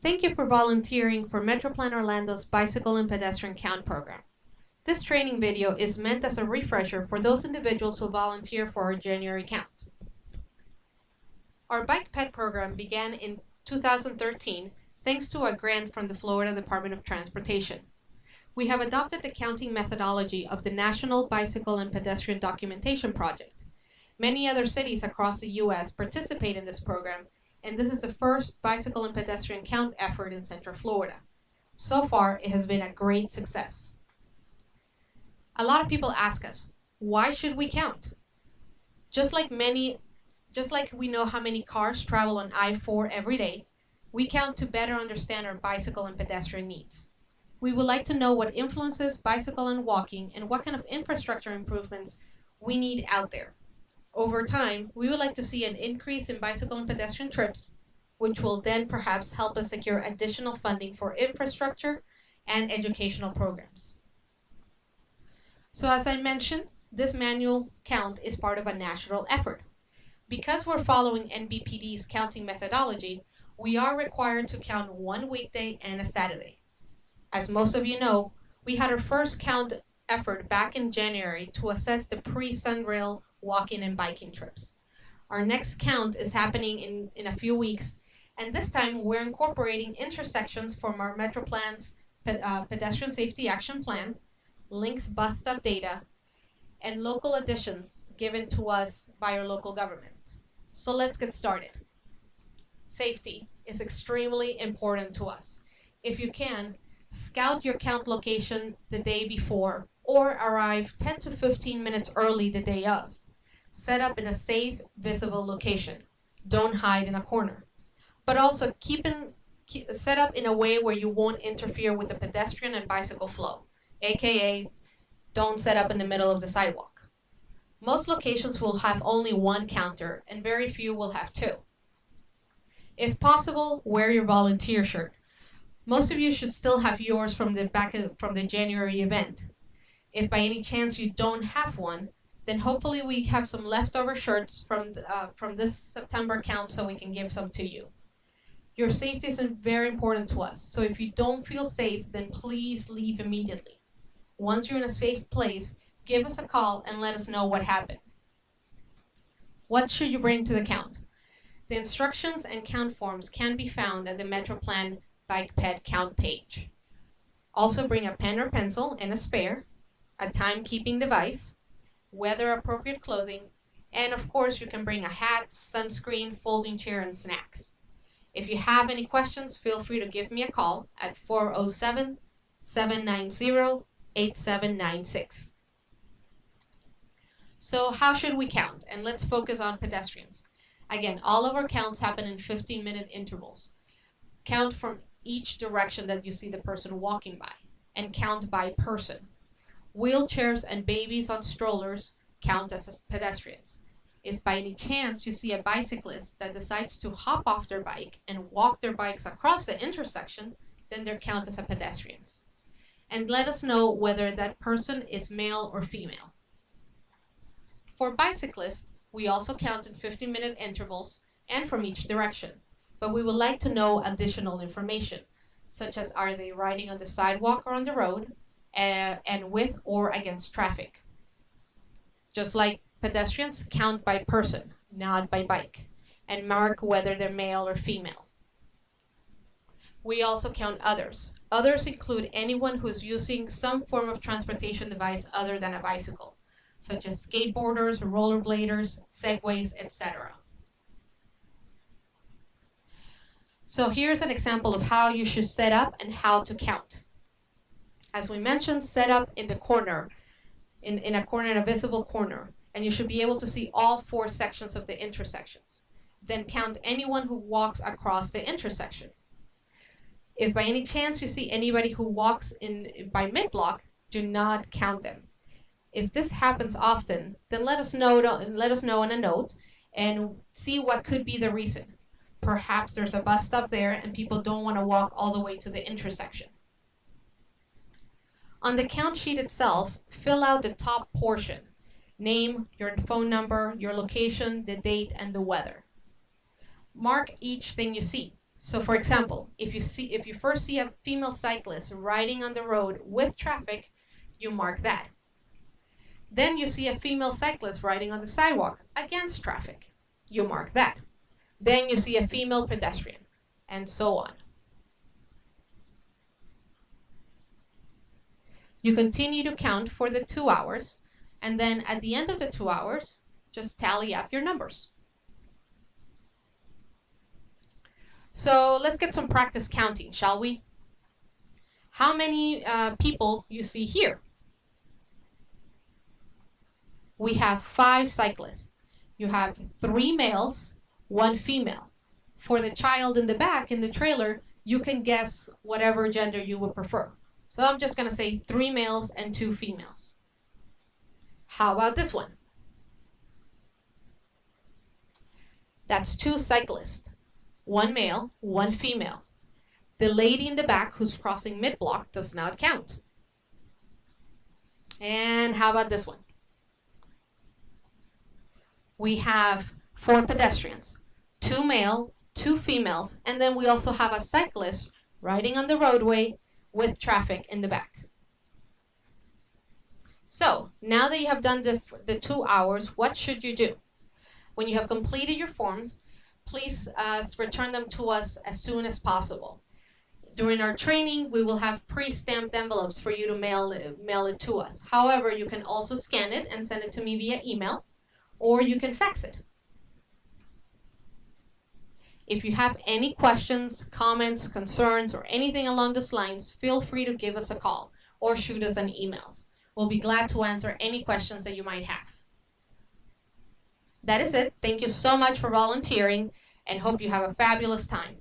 Thank you for volunteering for MetroPlan Orlando's Bicycle and Pedestrian Count program. This training video is meant as a refresher for those individuals who volunteer for our January count. Our Bike Ped program began in 2013 thanks to a grant from the Florida Department of Transportation. We have adopted the counting methodology of the National Bicycle and Pedestrian Documentation Project. Many other cities across the U.S. participate in this program, and this is the first bicycle and pedestrian count effort in Central Florida. So far, it has been a great success. A lot of people ask us, why should we count? Just like we know how many cars travel on I-4 every day, we count to better understand our bicycle and pedestrian needs. We would like to know what influences bicycle and walking and what kind of infrastructure improvements we need out there. Over time, we would like to see an increase in bicycle and pedestrian trips, which will then perhaps help us secure additional funding for infrastructure and educational programs. So as I mentioned, this manual count is part of a national effort. Because we're following NBPD's counting methodology, we are required to count one weekday and a Saturday. As most of you know, we had our first count effort back in January to assess the pre-Sunrail walking and biking trips. Our next count is happening in a few weeks, and this time we're incorporating intersections from our MetroPlan's Pedestrian Safety Action Plan, links bus stop data, and local additions given to us by our local government. So let's get started. Safety is extremely important to us. If you can, scout your count location the day before or arrive 10 to 15 minutes early the day of. Set up in a safe, visible location. Don't hide in a corner. But also set up in a way where you won't interfere with the pedestrian and bicycle flow, aka don't set up in the middle of the sidewalk. Most locations will have only one counter and very few will have two. If possible, wear your volunteer shirt. Most of you should still have yours from the January event. If by any chance you don't have one, then hopefully we have some leftover shirts from this September count so we can give some to you. Your safety is very important to us, so if you don't feel safe, then please leave immediately. Once you're in a safe place, give us a call and let us know what happened. What should you bring to the count? The instructions and count forms can be found at the MetroPlan Bike Ped count page. Also bring a pen or pencil and a spare, a timekeeping device, weather-appropriate clothing, and of course you can bring a hat, sunscreen, folding chair, and snacks. If you have any questions, feel free to give me a call at 407-790-8796. So how should we count? And let's focus on pedestrians. Again, all of our counts happen in 15-minute intervals. Count from each direction that you see the person walking by, and count by person. Wheelchairs and babies on strollers count as pedestrians. If by any chance you see a bicyclist that decides to hop off their bike and walk their bikes across the intersection, then they're counted as pedestrians. And let us know whether that person is male or female. For bicyclists, we also count in 15-minute intervals and from each direction, but we would like to know additional information, such as are they riding on the sidewalk or on the road, and with or against traffic. Just like pedestrians, count by person, not by bike, and mark whether they're male or female. We also count others. Others include anyone who is using some form of transportation device other than a bicycle, such as skateboarders, rollerbladers, segways, etc. So here's an example of how you should set up and how to count. As we mentioned, set up in the corner, in a visible corner, and you should be able to see all four sections of the intersections. Then count anyone who walks across the intersection. If by any chance you see anybody who walks by mid-block, do not count them. If this happens often, then let us know on a note and see what could be the reason. Perhaps there's a bus stop there and people don't want to walk all the way to the intersection. On the count sheet itself, fill out the top portion. Name, your phone number, your location, the date, and the weather. Mark each thing you see. So for example, if you first see a female cyclist riding on the road with traffic, you mark that. Then you see a female cyclist riding on the sidewalk against traffic, you mark that. Then you see a female pedestrian, and so on. You continue to count for the 2 hours, and then at the end of the 2 hours, just tally up your numbers. So let's get some practice counting, shall we? How many people you see here? We have 5 cyclists. You have 3 males, 1 female. For the child in the back, in the trailer, you can guess whatever gender you would prefer. So I'm just going to say 3 males and 2 females. How about this one? That's 2 cyclists. 1 male, 1 female. The lady in the back who's crossing mid-block does not count. And how about this one? We have 4 pedestrians, 2 male, 2 females, and then we also have a cyclist riding on the roadway with traffic in the back. So now that you have done the 2 hours, what should you do? When you have completed your forms, please return them to us as soon as possible. During our training, we will have pre-stamped envelopes for you to mail it to us. However, you can also scan it and send it to me via email, or you can fax it. If you have any questions, comments, concerns, or anything along those lines, feel free to give us a call or shoot us an email. We'll be glad to answer any questions that you might have. That is it. Thank you so much for volunteering, and hope you have a fabulous time.